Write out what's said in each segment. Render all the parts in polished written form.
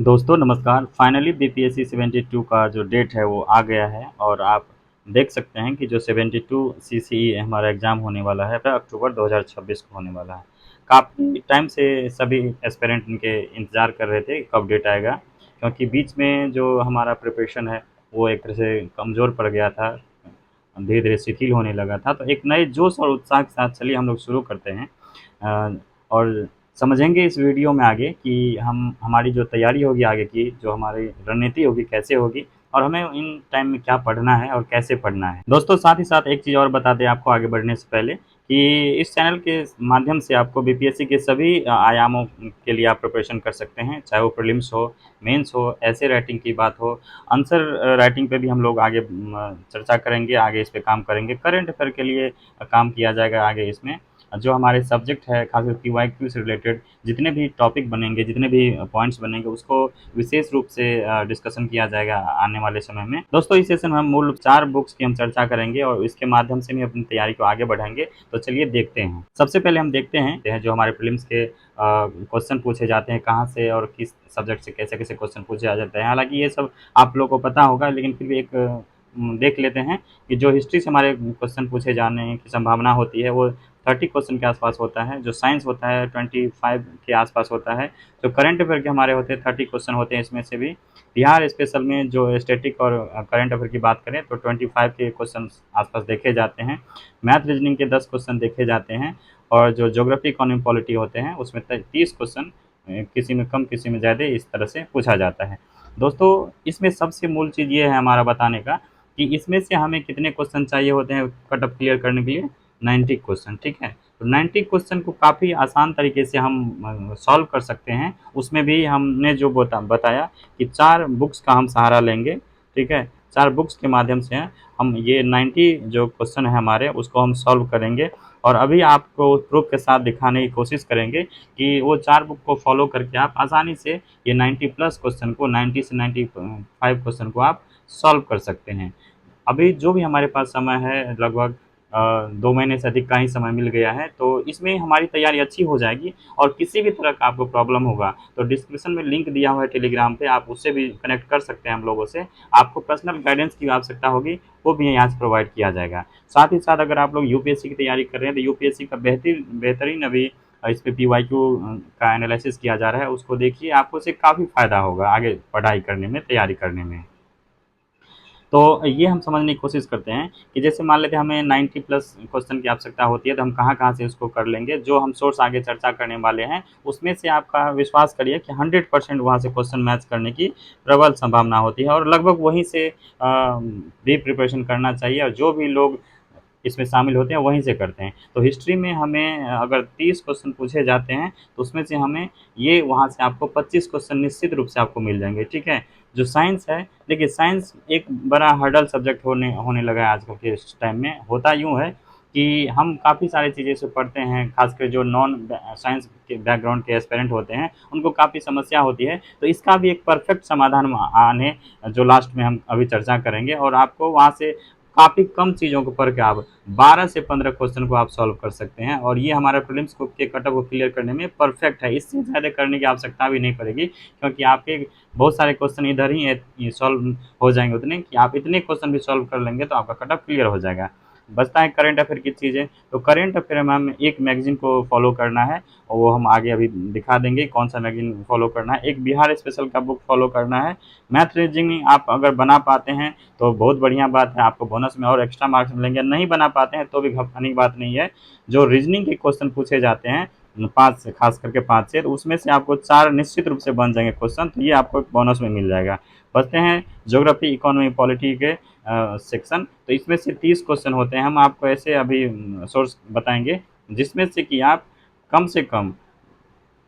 दोस्तों नमस्कार। Finally BPSC 72 का जो डेट है वो आ गया है और आप देख सकते हैं कि जो 72 सीसीई हमारा एग्ज़ाम होने वाला है अक्टूबर 2026 को होने वाला है। काफ़ी टाइम से सभी एस्पिरेंट इनके इंतज़ार कर रहे थे कब डेट आएगा, क्योंकि बीच में जो हमारा प्रिपरेशन है वो एक तरह से कमज़ोर पड़ गया था, धीरे-धीरे शिथिल होने लगा था। तो एक नए जोश और उत्साह के साथ चलिए हम लोग शुरू करते हैं और समझेंगे इस वीडियो में आगे कि हम हमारी जो तैयारी होगी आगे की, जो हमारी रणनीति होगी कैसे होगी और हमें इन टाइम में क्या पढ़ना है और कैसे पढ़ना है। दोस्तों साथ ही साथ एक चीज़ और बता दें आपको आगे बढ़ने से पहले कि इस चैनल के माध्यम से आपको बीपीएससी के सभी आयामों के लिए आप प्रिपरेशन कर सकते हैं, चाहे वो प्रीलिम्स हो, मेंस हो, ऐसे राइटिंग की बात हो, आंसर राइटिंग पे भी हम लोग आगे चर्चा करेंगे, आगे इस पे काम करेंगे। करंट अफेयर के लिए काम किया जाएगा आगे इसमें। जो हमारे सब्जेक्ट है खासकर पीवाईक्यू से रिलेटेड जितने भी टॉपिक बनेंगे, जितने भी पॉइंट्स बनेंगे उसको विशेष रूप से डिस्कशन किया जाएगा आने वाले समय में। दोस्तों इस सेशन में हम मूल 4 बुक्स की हम चर्चा करेंगे और इसके माध्यम से भी अपनी तैयारी को आगे बढ़ाएँगे। तो चलिए देखते हैं। सबसे पहले हम देखते हैं जो हमारे प्रीलिम्स के क्वेश्चन पूछे जाते हैं कहाँ से और किस सब्जेक्ट से कैसे-कैसे क्वेश्चन पूछे आ जाते हैं। हालाँकि ये सब आप लोगों को पता होगा, लेकिन फिर भी एक देख लेते हैं कि जो हिस्ट्री से हमारे क्वेश्चन पूछे जाने की संभावना होती है वो 30 क्वेश्चन के आसपास होता है। जो साइंस होता है 25 के आसपास होता है। जो करंट अफेयर के हमारे होते हैं 30 क्वेश्चन होते हैं इसमें से भी। बिहार स्पेशल में जो स्टैटिक और करंट अफेयर की बात करें तो 25 के क्वेश्चन आसपास देखे जाते हैं। मैथ रीजनिंग के 10 क्वेश्चन देखे जाते हैं और जो ज्योग्राफी इकोनॉमी पॉलिटी होते हैं उसमें 30 क्वेश्चन किसी में कम किसी में ज़्यादा इस तरह से पूछा जाता है। दोस्तों इसमें सबसे मूल चीज़ ये है हमारा बताने का कि इसमें से हमें कितने क्वेश्चन चाहिए होते हैं कट ऑफ क्लियर करने के लिए, 90 क्वेश्चन, ठीक है। तो 90 क्वेश्चन को काफ़ी आसान तरीके से हम सॉल्व कर सकते हैं। उसमें भी हमने जो बताया कि 4 बुक्स का हम सहारा लेंगे, ठीक है। 4 बुक्स के माध्यम से हम ये 90 जो क्वेश्चन है हमारे उसको हम सॉल्व करेंगे और अभी आपको प्रूफ के साथ दिखाने की कोशिश करेंगे कि वो 4 बुक को फॉलो करके आप आसानी से ये 90 प्लस क्वेश्चन को, 90 से 95 क्वेश्चन को आप सॉल्व कर सकते हैं। अभी जो भी हमारे पास समय है लगभग 2 महीने से अधिक का ही समय मिल गया है, तो इसमें हमारी तैयारी अच्छी हो जाएगी और किसी भी तरह का आपको प्रॉब्लम होगा तो डिस्क्रिप्शन में लिंक दिया हुआ है टेलीग्राम पे, आप उससे भी कनेक्ट कर सकते हैं हम लोगों से। आपको पर्सनल गाइडेंस की आवश्यकता होगी, वो भी यहाँ से प्रोवाइड किया जाएगा। साथ ही साथ अगर आप लोग यूपीएससी की तैयारी कर रहे हैं तो यूपीएससी का बेहतरीन अभी इस पे पीवाईक्यू का एनालिसिस किया जा रहा है, उसको देखिए, आपको उससे काफ़ी फ़ायदा होगा आगे पढ़ाई करने में, तैयारी करने में। तो ये हम समझने की कोशिश करते हैं कि जैसे मान लेते हैं हमें 90 प्लस क्वेश्चन की आवश्यकता होती है, तो हम कहाँ-कहाँ से उसको कर लेंगे। जो हम सोर्स आगे चर्चा करने वाले हैं, उसमें से आपका विश्वास करिए कि 100% वहाँ से क्वेश्चन मैच करने की प्रबल संभावना होती है और लगभग वहीं से भी प्रिपरेशन करना चाहिए और जो भी लोग इसमें शामिल होते हैं वहीं से करते हैं। तो हिस्ट्री में हमें अगर 30 क्वेश्चन पूछे जाते हैं तो उसमें से हमें ये वहाँ से आपको 25 क्वेश्चन निश्चित रूप से आपको मिल जाएँगे, ठीक है। जो साइंस है, देखिए साइंस एक बड़ा हर्डल सब्जेक्ट होने होने लगा है आजकल के इस टाइम में। होता यूँ है कि हम काफ़ी सारी चीज़ें से पढ़ते हैं, ख़ासकर जो नॉन साइंस के बैकग्राउंड के एस्पिरेंट होते हैं, उनको काफ़ी समस्या होती है। तो इसका भी एक परफेक्ट समाधान आने जो लास्ट में हम अभी चर्चा करेंगे और आपको वहाँ से काफ़ी कम चीज़ों को पढ़ के आप 12 से 15 क्वेश्चन को आप सॉल्व कर सकते हैं और ये हमारा प्रीलिम्स को के कट ऑफ को क्लियर करने में परफेक्ट है। इससे ज़्यादा करने की आवश्यकता भी नहीं पड़ेगी, क्योंकि आपके बहुत सारे क्वेश्चन इधर ही ये सॉल्व हो जाएँगे उतने कि आप इतने क्वेश्चन भी सॉल्व कर लेंगे तो आपका कट ऑफ क्लियर हो जाएगा। बचता है करंट अफेयर की चीज़ें, तो करंट अफेयर में हमें एक मैगज़ीन को फॉलो करना है और वो हम आगे अभी दिखा देंगे कौन-सा मैगज़ीन फॉलो करना है। एक बिहार स्पेशल का बुक फॉलो करना है। मैथ रीजनिंग आप अगर बना पाते हैं तो बहुत बढ़िया बात है, आपको बोनस में और एक्स्ट्रा मार्क्स मिलेंगे। नहीं बना पाते हैं तो भी घबराने की बात नहीं है। जो रीजनिंग के क्वेश्चन पूछे जाते हैं 5 से, खास करके 5 से, तो उसमें से आपको 4 निश्चित रूप से बन जाएँगे क्वेश्चन, तो ये आपको बोनस में मिल जाएगा। बचते हैं ज्योग्राफी, इकोनॉमी, पॉलिटी के सेक्शन, तो इसमें से 30 क्वेश्चन होते हैं। हम आपको ऐसे अभी सोर्स बताएँगे जिसमें से कि आप कम से कम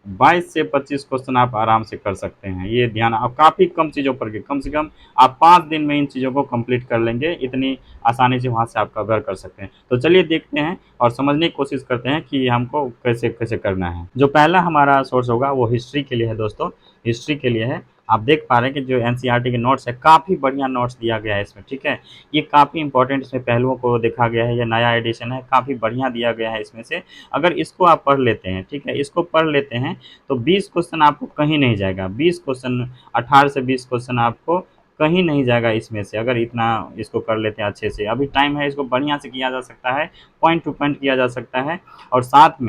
22 से 25 क्वेश्चन आप आराम से कर सकते हैं। ये ध्यान आप काफ़ी कम चीज़ों पर के कम से कम आप 5 दिन में इन चीज़ों को कंप्लीट कर लेंगे, इतनी आसानी से वहाँ से आप कवर कर सकते हैं। तो चलिए देखते हैं और समझने की कोशिश करते हैं कि हमको कैसे-कैसे करना है। जो पहला हमारा सोर्स होगा वो हिस्ट्री के लिए है दोस्तों, हिस्ट्री के लिए है। आप देख पा रहे हैं कि जो एनसीईआरटी के नोट्स है, काफ़ी बढ़िया नोट्स दिया गया है इसमें, ठीक है। ये काफ़ी इंपॉर्टेंट इसमें पहलुओं को देखा गया है, ये नया एडिशन है, काफ़ी बढ़िया दिया गया है इसमें से। अगर इसको आप पढ़ लेते हैं, ठीक है, इसको पढ़ लेते हैं तो 20 क्वेश्चन आपको कहीं नहीं जाएगा। 20 क्वेश्चन, 18 से 20 क्वेश्चन आपको कहीं नहीं जाएगा इसमें से, अगर इतना इसको कर लेते हैं अच्छे से। अभी टाइम है, इसको बढ़िया से किया जा सकता है, पॉइंट टू पॉइंट किया जा सकता है। और साथ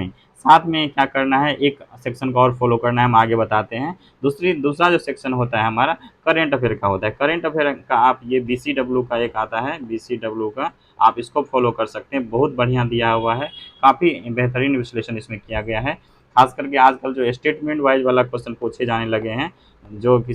में क्या करना है, एक सेक्शन को और फॉलो करना है, हम आगे बताते हैं। दूसरा जो सेक्शन होता है हमारा करंट अफेयर का होता है। करंट अफेयर का आप ये बीसीडब्ल्यू का एक आता है, बीसीडब्ल्यू का आप इसको फॉलो कर सकते हैं, बहुत बढ़िया दिया हुआ है, काफ़ी बेहतरीन विश्लेषण इसमें किया गया है। खास करके आजकल जो स्टेटमेंट वाइज वाला क्वेश्चन पूछे जाने लगे हैं, जो कि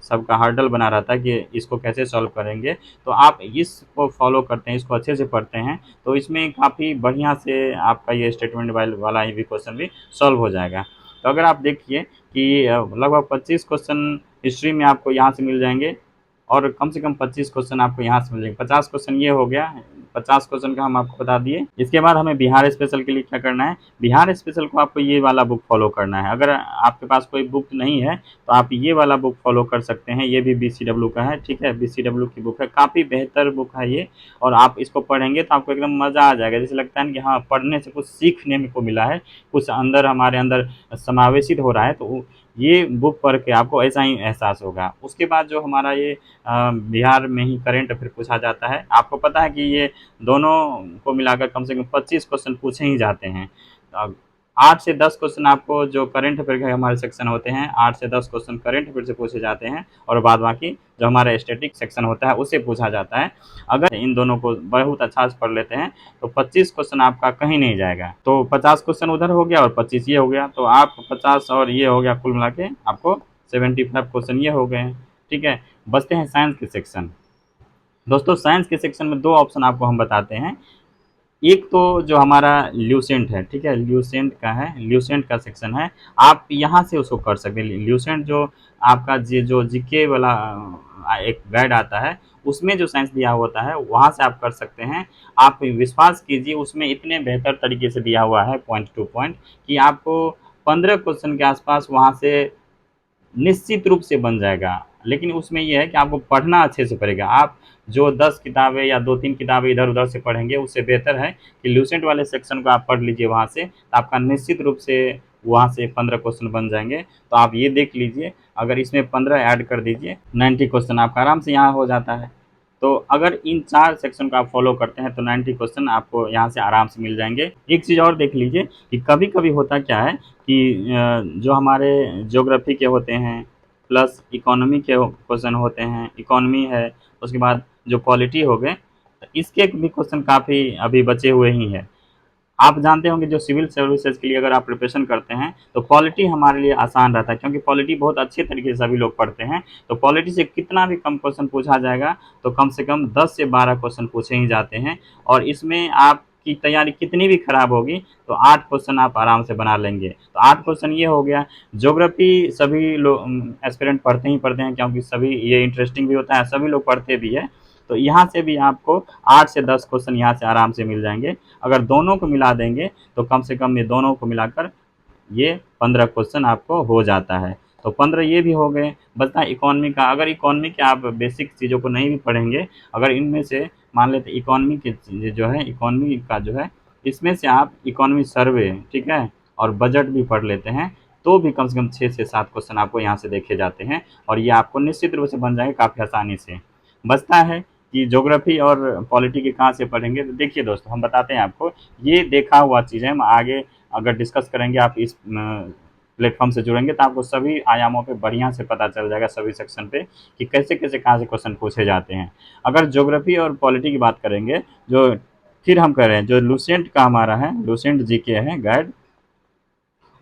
सबका हर्डल बना रहता है कि इसको कैसे सॉल्व करेंगे, तो आप इसको फॉलो करते हैं, इसको अच्छे से पढ़ते हैं, तो इसमें काफ़ी बढ़िया से आपका ये स्टेटमेंट वाला ही भी क्वेश्चन भी सॉल्व हो जाएगा। तो अगर आप देखिए कि लगभग 25 क्वेश्चन हिस्ट्री में आपको यहाँ से मिल जाएंगे, और कम से कम 25 क्वेश्चन आपको यहाँ से मिल जाएंगे। 50 क्वेश्चन ये हो गया, 50 क्वेश्चन का हम आपको बता दिए। इसके बाद हमें बिहार स्पेशल के लिए क्या करना है, बिहार स्पेशल को आपको ये वाला बुक फॉलो करना है। अगर आपके पास कोई बुक नहीं है तो आप ये वाला बुक फॉलो कर सकते हैं, ये भी बीसीडब्ल्यू का है, ठीक है, बीसीडब्ल्यू की बुक है, काफ़ी बेहतर बुक है ये। और आप इसको पढ़ेंगे तो आपको एकदम मज़ा आ जाएगा, जैसे लगता है ना कि हाँ, पढ़ने से कुछ सीखने को मिला है, कुछ अंदर हमारे अंदर समावेशित हो रहा है, तो ये बुक पढ़ के आपको ऐसा ही एहसास होगा। उसके बाद जो हमारा ये बिहार में ही करंट अफेयर पूछा जाता है, आपको पता है कि ये दोनों को मिलाकर कम से कम 25 क्वेश्चन पूछे ही जाते हैं। 8 से 10 क्वेश्चन आपको जो करंट अफेयर के हमारे सेक्शन होते हैं, 8 से 10 क्वेश्चन करंट अफेयर से पूछे जाते हैं, और बाद बाकी जो हमारा स्टैटिक सेक्शन होता है उससे पूछा जाता है। अगर इन दोनों को बहुत अच्छा से पढ़ लेते हैं तो 25 क्वेश्चन आपका कहीं नहीं जाएगा। तो 50 क्वेश्चन उधर हो गया और 25 ये हो गया, तो आप 50 और ये हो गया, कुल मिला के आपको 75 क्वेश्चन ये हो गए, ठीक है। बचते हैं साइंस के सेक्शन। दोस्तों, साइंस के सेक्शन में 2 ऑप्शन आपको हम बताते हैं। एक तो जो हमारा ल्यूसेंट है, ठीक है, ल्यूसेंट का है, ल्यूसेंट का सेक्शन है, आप यहाँ से उसको कर सकते हैं। ल्यूसेंट जो आपका जो जीके वाला एक गाइड आता है, उसमें जो साइंस दिया होता है वहाँ से आप कर सकते हैं। आप विश्वास कीजिए, उसमें इतने बेहतर तरीके से दिया हुआ है पॉइंट टू पॉइंट, कि आपको 15 क्वेश्चन के आसपास वहाँ से निश्चित रूप से बन जाएगा। लेकिन उसमें ये है कि आपको पढ़ना अच्छे से पड़ेगा। आप जो 10 किताबें या 2-3 किताबें इधर-उधर से पढ़ेंगे, उससे बेहतर है कि ल्यूसेंट वाले सेक्शन को आप पढ़ लीजिए वहाँ से, तो आपका निश्चित रूप से वहाँ से 15 क्वेश्चन बन जाएँगे। तो आप ये देख लीजिए, अगर इसमें 15 ऐड कर दीजिए, 90 क्वेश्चन आपका आराम से यहाँ हो जाता है। तो अगर इन 4 सेक्शन को आप फॉलो करते हैं तो 90 क्वेश्चन आपको यहाँ से आराम से मिल जाएँगे। एक चीज़ और देख लीजिए कि कभी-कभी होता क्या है कि जो हमारे ज्योग्राफी के होते हैं, प्लस इकोनॉमी के क्वेश्चन होते हैं, इकोनॉमी है, उसके बाद जो पॉलिटी हो गए, तो इसके भी क्वेश्चन काफ़ी अभी बचे हुए ही हैं। आप जानते होंगे जो सिविल सर्विसेज के लिए अगर आप प्रिपरेशन करते हैं तो पॉलिटी हमारे लिए आसान रहता है, क्योंकि पॉलिटी बहुत अच्छे तरीके से सभी लोग पढ़ते हैं। तो पॉलिटी से कितना भी कम क्वेश्चन पूछा जाएगा तो कम से कम 10 से 12 क्वेश्चन पूछे ही जाते हैं, और इसमें आपकी तैयारी कितनी भी खराब होगी तो 8 क्वेश्चन आप आराम से बना लेंगे। तो 8 क्वेश्चन ये हो गया। ज्योग्राफी सभी लोग एस्पिरेंट पढ़ते ही पढ़ते हैं, क्योंकि सभी ये इंटरेस्टिंग भी होता है, सभी लोग पढ़ते भी है। तो यहाँ से भी आपको 8 से 10 क्वेश्चन यहाँ से आराम से मिल जाएंगे। अगर दोनों को मिला देंगे तो कम से कम ये दोनों को मिलाकर ये 15 क्वेश्चन आपको हो जाता है। तो 15 ये भी हो गए। बचता है इकोनॉमी का। अगर इकोनॉमी के आप बेसिक चीज़ों को नहीं भी पढ़ेंगे, अगर इनमें से मान लेते इकोनॉमी की चीज़ें जो है, इकोनॉमी का जो है, इसमें से आप इकोनॉमी सर्वे, ठीक है, और बजट भी पढ़ लेते हैं, तो भी कम से कम 6 से 7 क्वेश्चन आपको यहाँ से देखे जाते हैं, और ये आपको निश्चित रूप से बन जाएंगे काफ़ी आसानी से। बचता है कि ज्योग्राफी और पॉलिटी के कहाँ से पढ़ेंगे। तो देखिए दोस्तों, हम बताते हैं आपको, ये देखा हुआ चीज़ है, हम आगे अगर डिस्कस करेंगे, आप इस प्लेटफॉर्म से जुड़ेंगे तो आपको सभी आयामों पे बढ़िया से पता चल जाएगा, सभी सेक्शन पे, कि कैसे कैसे कहाँ से क्वेश्चन पूछे जाते हैं। अगर ज्योग्राफी और पॉलिटी की बात करेंगे, जो फिर हम कह रहे हैं जो लूसेंट का हमारा है, लूसेंट जीके है गाइड,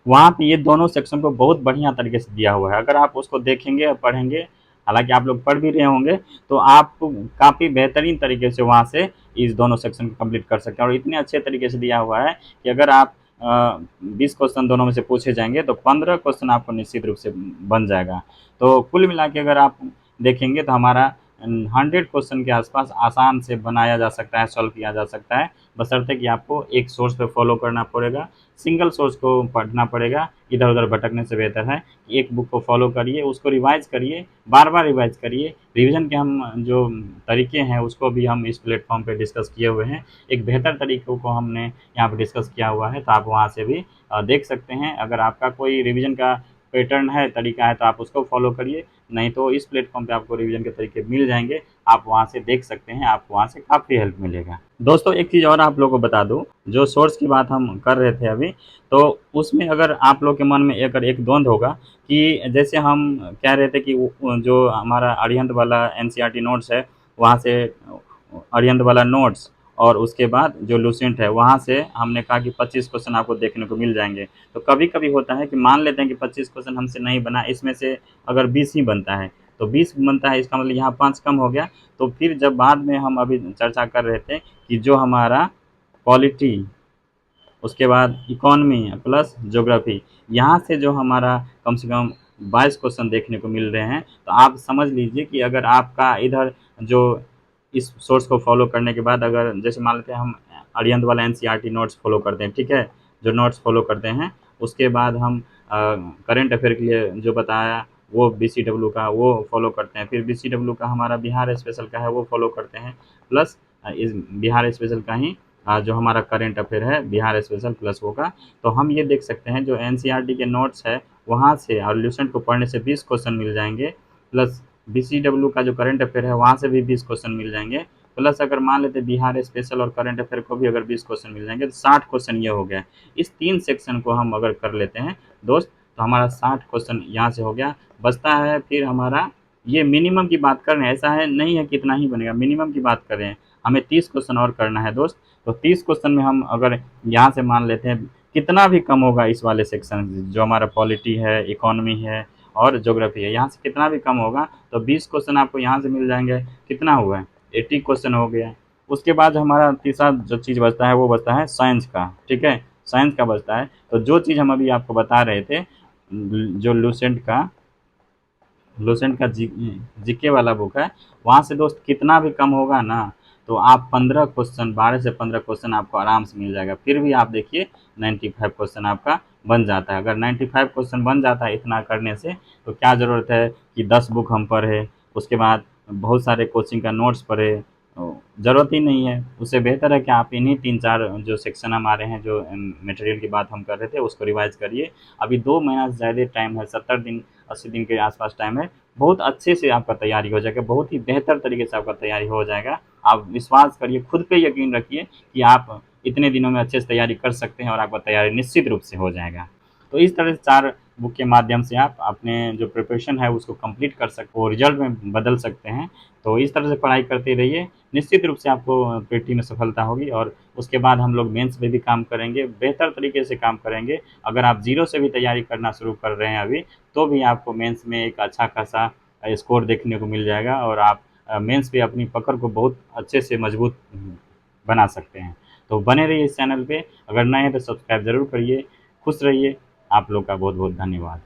वहाँ पे ये दोनों सेक्शन को बहुत बढ़िया तरीके से दिया हुआ है। अगर आप उसको देखेंगे और पढ़ेंगे, हालांकि आप लोग पढ़ भी रहे होंगे, तो आप काफ़ी बेहतरीन तरीके से वहाँ से इस दोनों सेक्शन को कंप्लीट कर सकते हैं। और इतने अच्छे तरीके से दिया हुआ है कि अगर आप 20 क्वेश्चन दोनों में से पूछे जाएंगे तो 15 क्वेश्चन आपको निश्चित रूप से बन जाएगा। तो कुल मिला के अगर आप देखेंगे तो हमारा 100 क्वेश्चन के आसपास आसान से बनाया जा सकता है, सॉल्व किया जा सकता है, बशर्ते कि आपको एक सोर्स पे फॉलो करना पड़ेगा, सिंगल सोर्स को पढ़ना पड़ेगा। इधर-उधर भटकने से बेहतर है कि एक बुक को फॉलो करिए, उसको रिवाइज़ करिए, बार-बार रिवाइज़ करिए। रिवीजन के हम जो तरीके हैं उसको भी हम इस प्लेटफ़ॉर्म पे डिस्कस किए हुए हैं। एक बेहतर तरीकों को हमने यहाँ पे डिस्कस किया हुआ है, तो आप वहाँ से भी देख सकते हैं। अगर आपका कोई रिवीजन का पैटर्न है, तरीका है, तो आप उसको फॉलो करिए, नहीं तो इस प्लेटफ़ॉर्म पे आपको रिवीजन के तरीके मिल जाएँगे, आप वहाँ से देख सकते हैं, आपको वहाँ से काफ़ी हेल्प मिलेगा। दोस्तों एक चीज़ और आप लोगों को बता दूँ, जो सोर्स की बात हम कर रहे थे अभी, तो उसमें अगर आप लोग के मन में अगर एक द्वंद होगा कि जैसे हम कह रहे थे कि वो जो हमारा अरिहंत वाला एनसीईआरटी नोट्स है, वहाँ से अरिहंत वाला नोट्स और उसके बाद जो लुसेंट है, वहाँ से हमने कहा कि 25 क्वेश्चन आपको देखने को मिल जाएँगे। तो कभी-कभी होता है कि मान लेते हैं कि 25 क्वेश्चन हमसे नहीं बना, इसमें से अगर 20 ही बनता है, तो 20 बनता है इसका मतलब यहाँ 5 कम हो गया। तो फिर जब बाद में हम अभी चर्चा कर रहे थे कि जो हमारा पॉलिटी, उसके बाद इकोनॉमी प्लस ज्योग्राफी, यहाँ से जो हमारा कम से कम 22 क्वेश्चन देखने को मिल रहे हैं, तो आप समझ लीजिए कि अगर आपका इधर जो इस सोर्स को फॉलो करने के बाद अगर जैसे मान लेते हैं हम अरिहंत वाला एनसीईआरटी नोट्स फॉलो करते हैं, ठीक है? जो नोट्स फॉलो करते हैं, उसके बाद हम करंट अफेयर के लिए जो बताया वो बीसीडब्ल्यू का वो फॉलो करते हैं, फिर बीसीडब्ल्यू का हमारा बिहार स्पेशल का है वो फॉलो करते हैं, प्लस इस बिहार स्पेशल का ही जो हमारा करंट अफेयर है बिहार स्पेशल प्लस होगा। तो हम ये देख सकते हैं जो एनसीईआरटी के नोट्स है वहाँ से और लुसेंट को पढ़ने से 20 क्वेश्चन मिल जाएंगे, प्लस बीसीडब्ल्यू का जो करंट अफेयर है वहाँ से भी 20 क्वेश्चन मिल जाएंगे, प्लस अगर मान लेते बिहार स्पेशल और करंट अफेयर को भी अगर 20 क्वेश्चन मिल जाएंगे तो 60 क्वेश्चन ये हो गया। इस 3 सेक्शन को हम अगर कर लेते हैं दोस्त, तो हमारा 60 क्वेश्चन यहाँ से हो गया। बचता है फिर हमारा, ये मिनिमम की बात कर रहे हैं, ऐसा है नहीं है कितना ही बनेगा, मिनिमम की बात कर रहे हैं। हमें 30 क्वेश्चन और करना है दोस्त। तो 30 क्वेश्चन में हम अगर यहाँ से मान लेते हैं कितना भी कम होगा इस वाले सेक्शन से, जो हमारा पॉलिटी है, इकोनॉमी है और ज्योग्राफी है, यहाँ से कितना भी कम होगा तो 20 क्वेश्चन आपको यहाँ से मिल जाएंगे। कितना हुआ है? 80 क्वेश्चन हो गया। उसके बाद हमारा तीसरा जो चीज़ बचता है वो बचता है साइंस का, ठीक है? साइंस का बचता है, तो जो चीज़ हम अभी आपको बता रहे थे, जो लुसेंट का जीके वाला बुक है, वहाँ से दोस्त कितना भी कम होगा ना, तो आप 15 क्वेश्चन, 12 से 15 क्वेश्चन आपको आराम से मिल जाएगा। फिर भी आप देखिए 95 क्वेश्चन आपका बन जाता है। अगर 95 क्वेश्चन बन जाता है इतना करने से, तो क्या ज़रूरत है कि 10 बुक हम पढ़े, उसके बाद बहुत सारे कोचिंग का नोट्स पढ़े, ज़रूरत ही नहीं है। उससे बेहतर है कि आप इन्हीं 3-4 जो सेक्शन हमारे हैं, जो मटेरियल की बात हम कर रहे थे, उसको रिवाइज़ करिए। अभी 2 महीना से ज़्यादा टाइम है, 70 दिन 80 दिन के आसपास टाइम है। बहुत अच्छे से आपका तैयारी हो जाएगा, बहुत ही बेहतर तरीके से आपका तैयारी हो जाएगा। आप विश्वास करिए, खुद पे यकीन रखिए कि आप इतने दिनों में अच्छे से तैयारी कर सकते हैं और आपका तैयारी निश्चित रूप से हो जाएगा। तो इस तरह से 4 बुक के माध्यम से आप अपने जो प्रिपरेशन है उसको कंप्लीट कर सकते हो, रिजल्ट में बदल सकते हैं। तो इस तरह से पढ़ाई करते रहिए, निश्चित रूप से आपको पीटी में सफलता होगी और उसके बाद हम लोग मेंस में भी काम करेंगे, बेहतर तरीके से काम करेंगे। अगर आप ज़ीरो से भी तैयारी करना शुरू कर रहे हैं अभी, तो भी आपको मेंस में एक अच्छा खासा स्कोर देखने को मिल जाएगा और आप मेंस पे अपनी पकड़ को बहुत अच्छे से मजबूत बना सकते हैं। तो बने रहिए इस चैनल पे, अगर नए हैं तो सब्सक्राइब ज़रूर करिए। खुश रहिए। आप लोग का बहुत बहुत धन्यवाद।